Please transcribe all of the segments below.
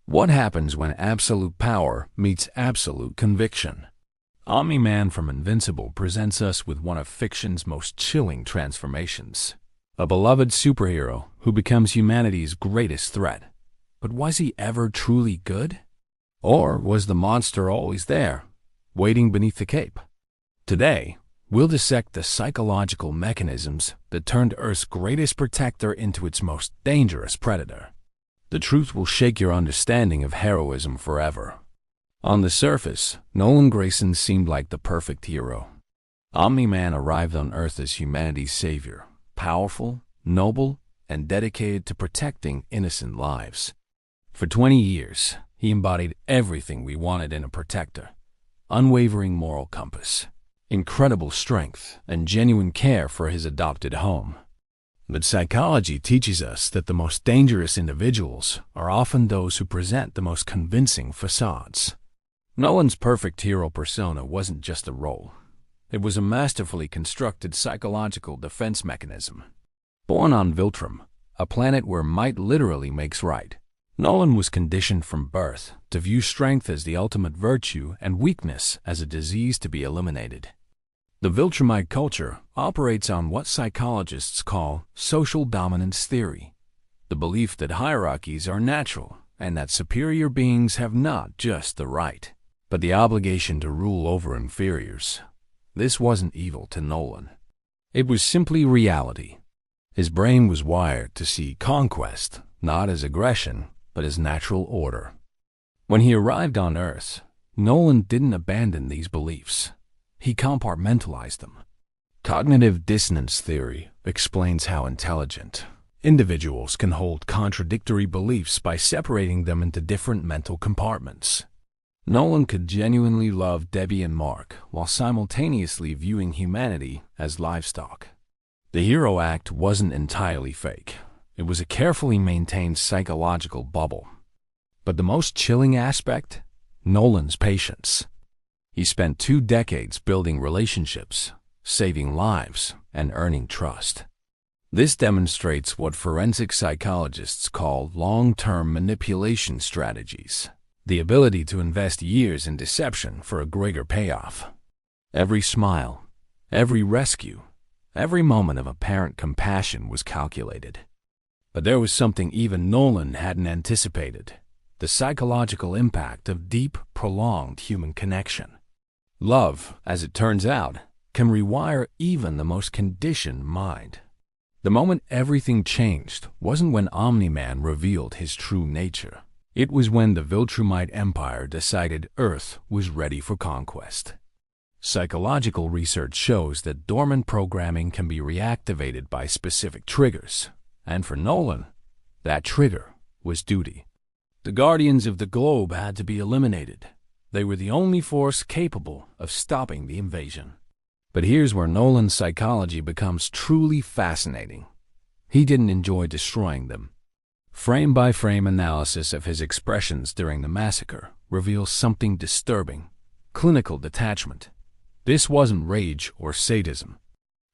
What happens when absolute power meets absolute conviction? Omni-Man from Invincible presents us with one of fiction's most chilling transformations. A beloved superhero who becomes humanity's greatest threat. But was he ever truly good? Or was the monster always there, waiting beneath the cape? Today, we'll dissect the psychological mechanisms that turned Earth's greatest protector into its most dangerous predator. The truth will shake your understanding of heroism forever. On the surface, Nolan Grayson seemed like the perfect hero. Omni-Man arrived on Earth as humanity's savior, powerful, noble, and dedicated to protecting innocent lives. For 20 years, he embodied everything we wanted in a protector: unwavering moral compass, incredible strength, and genuine care for his adopted home. But psychology teaches us that the most dangerous individuals are often those who present the most convincing facades. Nolan's perfect hero persona wasn't just a role. It was a masterfully constructed psychological defense mechanism. Born on Viltrum, a planet where might literally makes right, Nolan was conditioned from birth to view strength as the ultimate virtue and weakness as a disease to be eliminated. The Viltrumite culture operates on what psychologists call social dominance theory, the belief that hierarchies are natural and that superior beings have not just the right, but the obligation to rule over inferiors. This wasn't evil to Nolan. It was simply reality. His brain was wired to see conquest not as aggression, but as natural order. When he arrived on Earth, Nolan didn't abandon these beliefs. He compartmentalized them. Cognitive dissonance theory explains how intelligent individuals can hold contradictory beliefs by separating them into different mental compartments. Nolan could genuinely love Debbie and Mark while simultaneously viewing humanity as livestock. The hero act wasn't entirely fake. It was a carefully maintained psychological bubble. But the most chilling aspect? Nolan's patience. He spent 2 decades building relationships, saving lives, and earning trust. This demonstrates what forensic psychologists call long-term manipulation strategies, the ability to invest years in deception for a greater payoff. Every smile, every rescue, every moment of apparent compassion was calculated. But there was something even Nolan hadn't anticipated: the psychological impact of deep, prolonged human connection. Love, as it turns out, can rewire even the most conditioned mind. The moment everything changed wasn't when Omni-Man revealed his true nature. It was when the Viltrumite Empire decided Earth was ready for conquest. Psychological research shows that dormant programming can be reactivated by specific triggers, and for Nolan, that trigger was duty. The Guardians of the Globe had to be eliminated. They were the only force capable of stopping the invasion. But here's where Nolan's psychology becomes truly fascinating. He didn't enjoy destroying them. Frame-by-frame analysis of his expressions during the massacre reveals something disturbing: clinical detachment. This wasn't rage or sadism.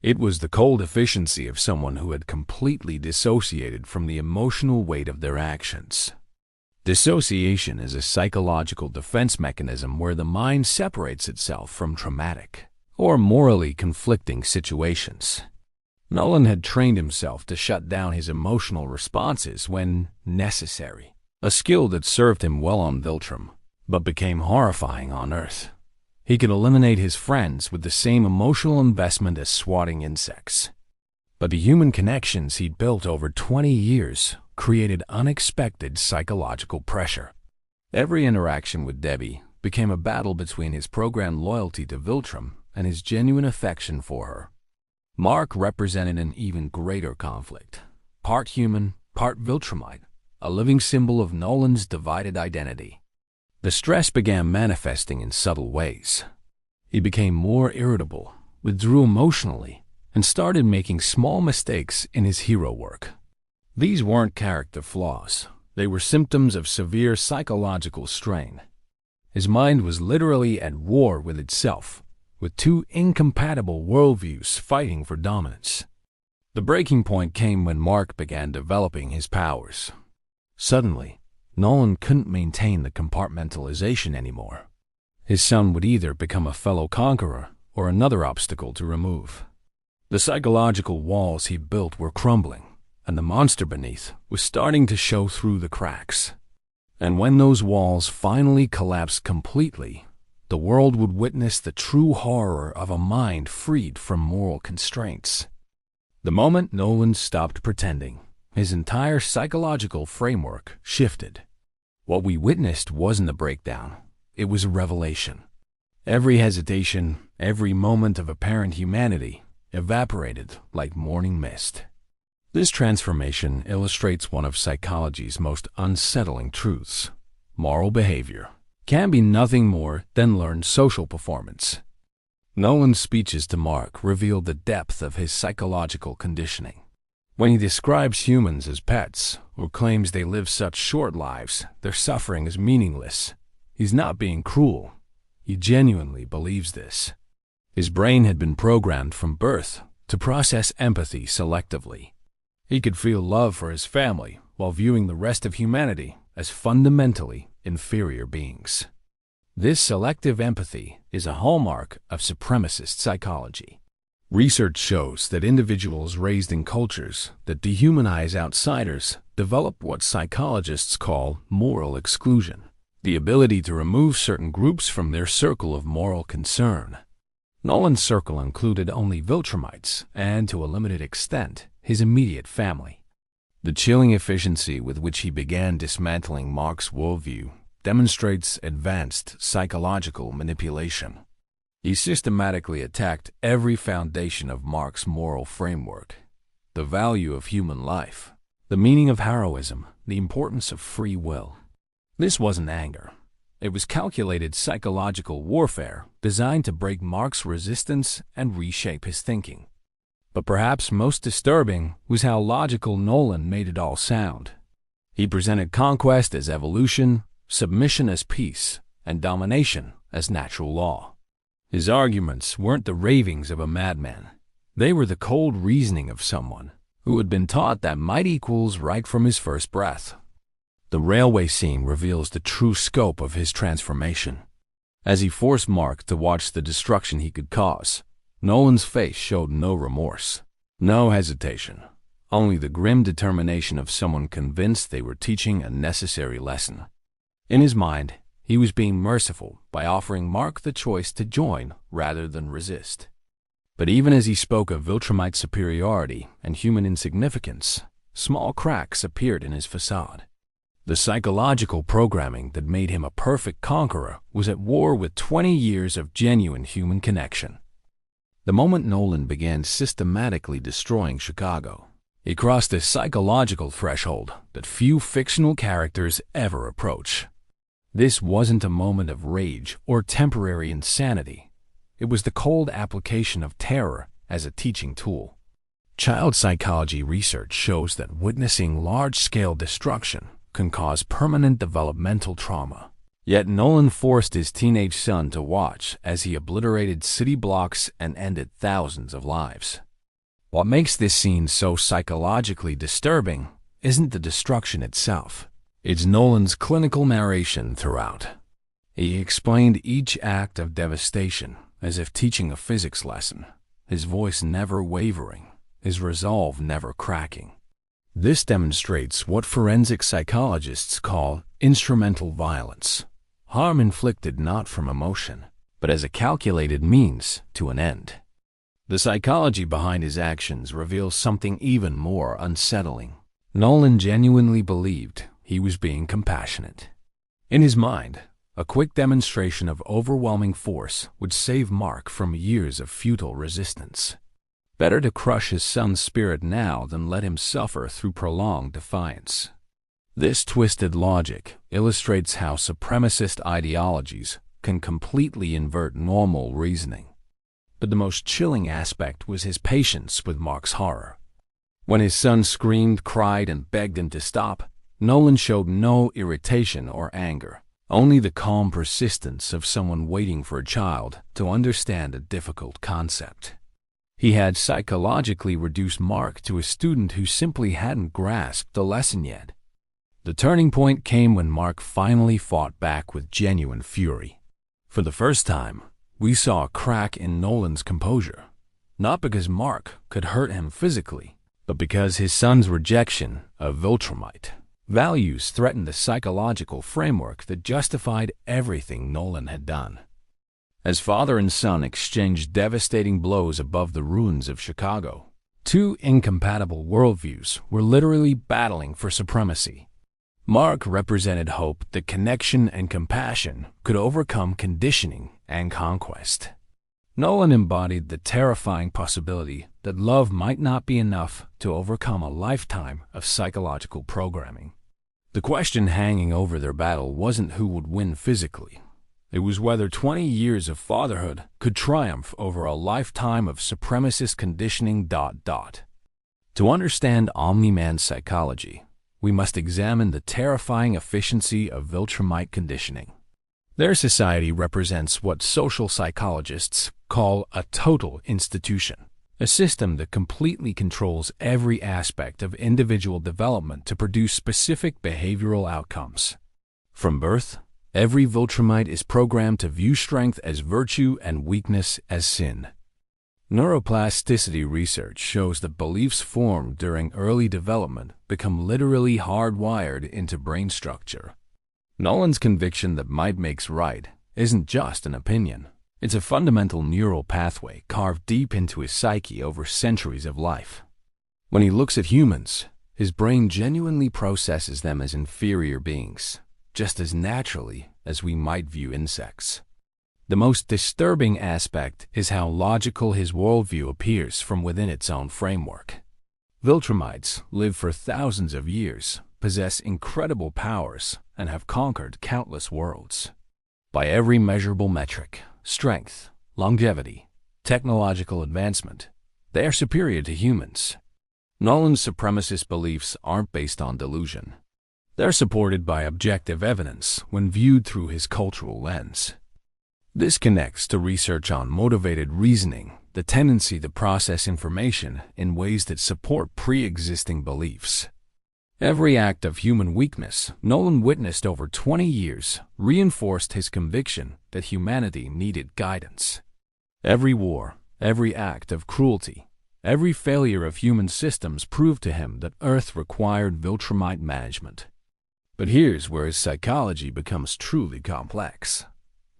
It was the cold efficiency of someone who had completely dissociated from the emotional weight of their actions. Dissociation is a psychological defense mechanism where the mind separates itself from traumatic or morally conflicting situations. Nolan had trained himself to shut down his emotional responses when necessary, a skill that served him well on Viltrum, but became horrifying on Earth. He could eliminate his friends with the same emotional investment as swatting insects. But the human connections he'd built over 20 years created unexpected psychological pressure. Every interaction with Debbie became a battle between his programmed loyalty to Viltrum and his genuine affection for her. Mark represented an even greater conflict. Part human, part Viltrumite, a living symbol of Nolan's divided identity. The stress began manifesting in subtle ways. He became more irritable, withdrew emotionally, and started making small mistakes in his hero work. These weren't character flaws. They were symptoms of severe psychological strain. His mind was literally at war with itself, with 2 incompatible worldviews fighting for dominance. The breaking point came when Mark began developing his powers. Suddenly, Nolan couldn't maintain the compartmentalization anymore. His son would either become a fellow conqueror or another obstacle to remove. The psychological walls he built were crumbling, and the monster beneath was starting to show through the cracks. And when those walls finally collapsed completely, the world would witness the true horror of a mind freed from moral constraints. The moment Nolan stopped pretending, his entire psychological framework shifted. What we witnessed wasn't a breakdown, it was a revelation. Every hesitation, every moment of apparent humanity evaporated like morning mist. This transformation illustrates one of psychology's most unsettling truths. Moral behavior can be nothing more than learned social performance. Nolan's speeches to Mark revealed the depth of his psychological conditioning. When he describes humans as pets or claims they live such short lives their suffering is meaningless, he's not being cruel. He genuinely believes this. His brain had been programmed from birth to process empathy selectively. He could feel love for his family while viewing the rest of humanity as fundamentally inferior beings. This selective empathy is a hallmark of supremacist psychology. Research shows that individuals raised in cultures that dehumanize outsiders develop what psychologists call moral exclusion, the ability to remove certain groups from their circle of moral concern. Nolan's circle included only Viltrumites and, to a limited extent, his immediate family. The chilling efficiency with which he began dismantling Mark's worldview demonstrates advanced psychological manipulation. He systematically attacked every foundation of Mark's moral framework: the value of human life, the meaning of heroism, the importance of free will. This wasn't anger. It was calculated psychological warfare designed to break Mark's resistance and reshape his thinking. But perhaps most disturbing was how logical Nolan made it all sound. He presented conquest as evolution, submission as peace, and domination as natural law. His arguments weren't the ravings of a madman. They were the cold reasoning of someone who had been taught that might equals right from his first breath. The railway scene reveals the true scope of his transformation. As he forced Mark to watch the destruction he could cause, Nolan's face showed no remorse, no hesitation, only the grim determination of someone convinced they were teaching a necessary lesson. In his mind, he was being merciful by offering Mark the choice to join rather than resist. But even as he spoke of Viltrumite superiority and human insignificance, small cracks appeared in his facade. The psychological programming that made him a perfect conqueror was at war with 20 years of genuine human connection. The moment Nolan began systematically destroying Chicago, he crossed a psychological threshold that few fictional characters ever approach. This wasn't a moment of rage or temporary insanity. It was the cold application of terror as a teaching tool. Child psychology research shows that witnessing large-scale destruction can cause permanent developmental trauma. Yet Nolan forced his teenage son to watch as he obliterated city blocks and ended thousands of lives. What makes this scene so psychologically disturbing isn't the destruction itself. It's Nolan's clinical narration throughout. He explained each act of devastation as if teaching a physics lesson, his voice never wavering, his resolve never cracking. This demonstrates what forensic psychologists call instrumental violence, harm inflicted not from emotion, but as a calculated means to an end. The psychology behind his actions reveals something even more unsettling. Nolan genuinely believed he was being compassionate. In his mind, a quick demonstration of overwhelming force would save Mark from years of futile resistance. Better to crush his son's spirit now than let him suffer through prolonged defiance. This twisted logic illustrates how supremacist ideologies can completely invert normal reasoning. But the most chilling aspect was his patience with Mark's horror. When his son screamed, cried, and begged him to stop, Nolan showed no irritation or anger, only the calm persistence of someone waiting for a child to understand a difficult concept. He had psychologically reduced Mark to a student who simply hadn't grasped the lesson yet. The turning point came when Mark finally fought back with genuine fury. For the first time, we saw a crack in Nolan's composure, not because Mark could hurt him physically, but because his son's rejection of Viltrumite values threatened the psychological framework that justified everything Nolan had done. As father and son exchanged devastating blows above the ruins of Chicago, two incompatible worldviews were literally battling for supremacy. Mark represented hope that connection and compassion could overcome conditioning and conquest. Nolan embodied the terrifying possibility that love might not be enough to overcome a lifetime of psychological programming. The question hanging over their battle wasn't who would win physically. It was whether 20 years of fatherhood could triumph over a lifetime of supremacist conditioning. To understand Omni-Man's psychology, we must examine the terrifying efficiency of Viltrumite conditioning. Their society represents what social psychologists call a total institution, a system that completely controls every aspect of individual development to produce specific behavioral outcomes. From birth, every Viltrumite is programmed to view strength as virtue and weakness as sin. Neuroplasticity research shows that beliefs formed during early development become literally hardwired into brain structure. Nolan's conviction that might makes right isn't just an opinion. It's a fundamental neural pathway carved deep into his psyche over centuries of life. When he looks at humans, his brain genuinely processes them as inferior beings, just as naturally as we might view insects. The most disturbing aspect is how logical his worldview appears from within its own framework. Viltrumites live for thousands of years, possess incredible powers, and have conquered countless worlds. By every measurable metric, strength, longevity, technological advancement, they are superior to humans. Nolan's supremacist beliefs aren't based on delusion. They're supported by objective evidence when viewed through his cultural lens. This connects to research on motivated reasoning, the tendency to process information in ways that support pre-existing beliefs. Every act of human weakness Nolan witnessed over 20 years reinforced his conviction that humanity needed guidance. Every war, every act of cruelty, every failure of human systems proved to him that Earth required Viltrumite management. But here's where his psychology becomes truly complex.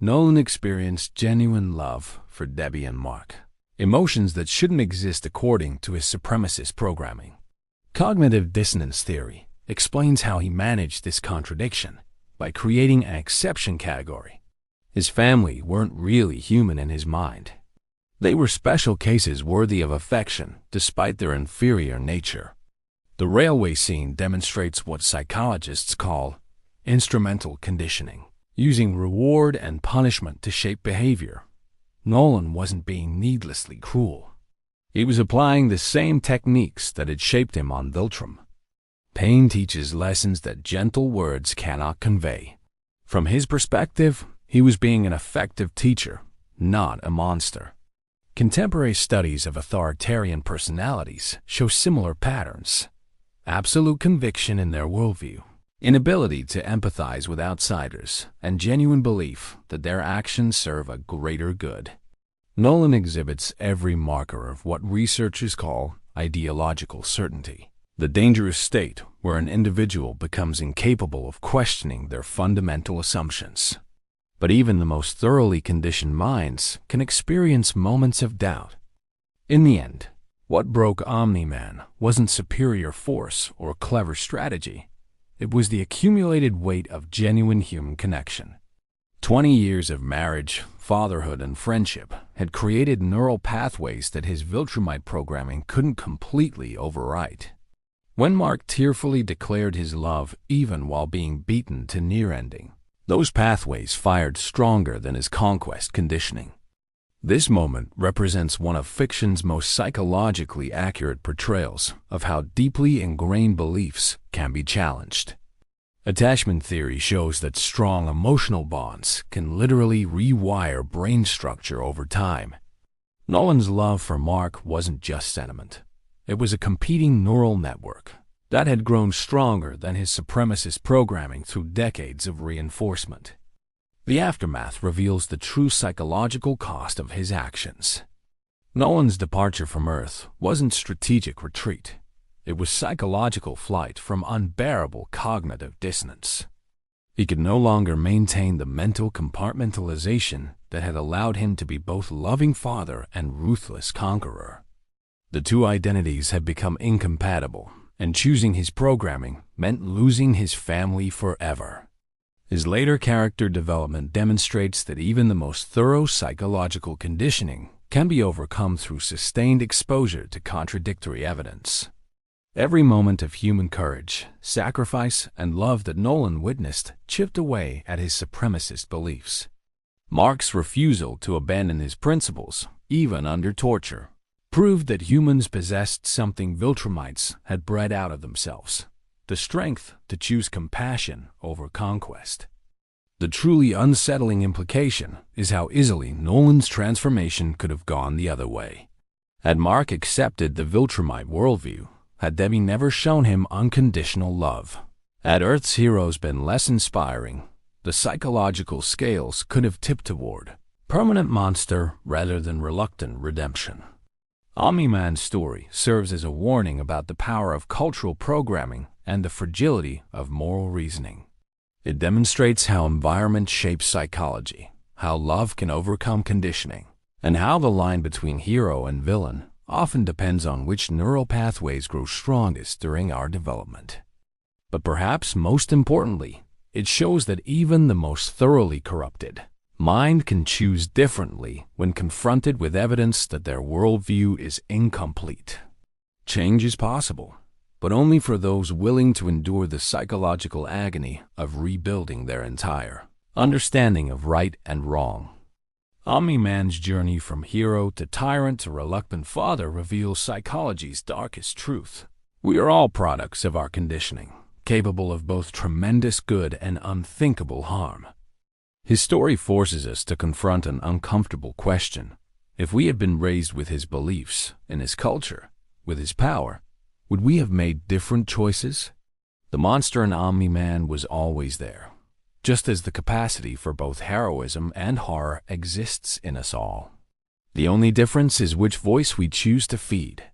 Nolan experienced genuine love for Debbie and Mark, emotions that shouldn't exist according to his supremacist programming. Cognitive dissonance theory explains how he managed this contradiction by creating an exception category. His family weren't really human in his mind. They were special cases worthy of affection despite their inferior nature. The railway scene demonstrates what psychologists call instrumental conditioning, using reward and punishment to shape behavior. Nolan wasn't being needlessly cruel. He was applying the same techniques that had shaped him on Viltrum. Pain teaches lessons that gentle words cannot convey. From his perspective, he was being an effective teacher, not a monster. Contemporary studies of authoritarian personalities show similar patterns. Absolute conviction in their worldview, inability to empathize with outsiders, and genuine belief that their actions serve a greater good. Nolan exhibits every marker of what researchers call ideological certainty, the dangerous state where an individual becomes incapable of questioning their fundamental assumptions. But even the most thoroughly conditioned minds can experience moments of doubt. In the end, what broke Omni-Man wasn't superior force or clever strategy. It was the accumulated weight of genuine human connection. 20 years of marriage, fatherhood, and friendship had created neural pathways that his Viltrumite programming couldn't completely overwrite. When Mark tearfully declared his love even while being beaten to near-ending, those pathways fired stronger than his conquest conditioning. This moment represents one of fiction's most psychologically accurate portrayals of how deeply ingrained beliefs can be challenged. Attachment theory shows that strong emotional bonds can literally rewire brain structure over time. Nolan's love for Mark wasn't just sentiment. It was a competing neural network, that had grown stronger than his supremacist programming through decades of reinforcement. The aftermath reveals the true psychological cost of his actions. Nolan's departure from Earth wasn't strategic retreat. It was psychological flight from unbearable cognitive dissonance. He could no longer maintain the mental compartmentalization that had allowed him to be both loving father and ruthless conqueror. The two identities had become incompatible, and choosing his programming meant losing his family forever. His later character development demonstrates that even the most thorough psychological conditioning can be overcome through sustained exposure to contradictory evidence. Every moment of human courage, sacrifice, and love that Nolan witnessed chipped away at his supremacist beliefs. Mark's refusal to abandon his principles, even under torture, proved that humans possessed something Viltrumites had bred out of themselves: the strength to choose compassion over conquest. The truly unsettling implication is how easily Nolan's transformation could have gone the other way. Had Mark accepted the Viltrumite worldview, had Debbie never shown him unconditional love, had Earth's heroes been less inspiring, the psychological scales could have tipped toward permanent monster rather than reluctant redemption. Omni-Man's story serves as a warning about the power of cultural programming and the fragility of moral reasoning. It demonstrates how environment shapes psychology, how love can overcome conditioning, and how the line between hero and villain often depends on which neural pathways grow strongest during our development. But perhaps most importantly, it shows that even the most thoroughly corrupted mind can choose differently when confronted with evidence that their worldview is incomplete. Change is possible, but only for those willing to endure the psychological agony of rebuilding their entire understanding of right and wrong. Omni-Man's journey from hero to tyrant to reluctant father reveals psychology's darkest truth. We are all products of our conditioning, capable of both tremendous good and unthinkable harm. His story forces us to confront an uncomfortable question. If we had been raised with his beliefs, in his culture, with his power, would we have made different choices? The monster in Omni-Man was always there, just as the capacity for both heroism and horror exists in us all. The only difference is which voice we choose to feed.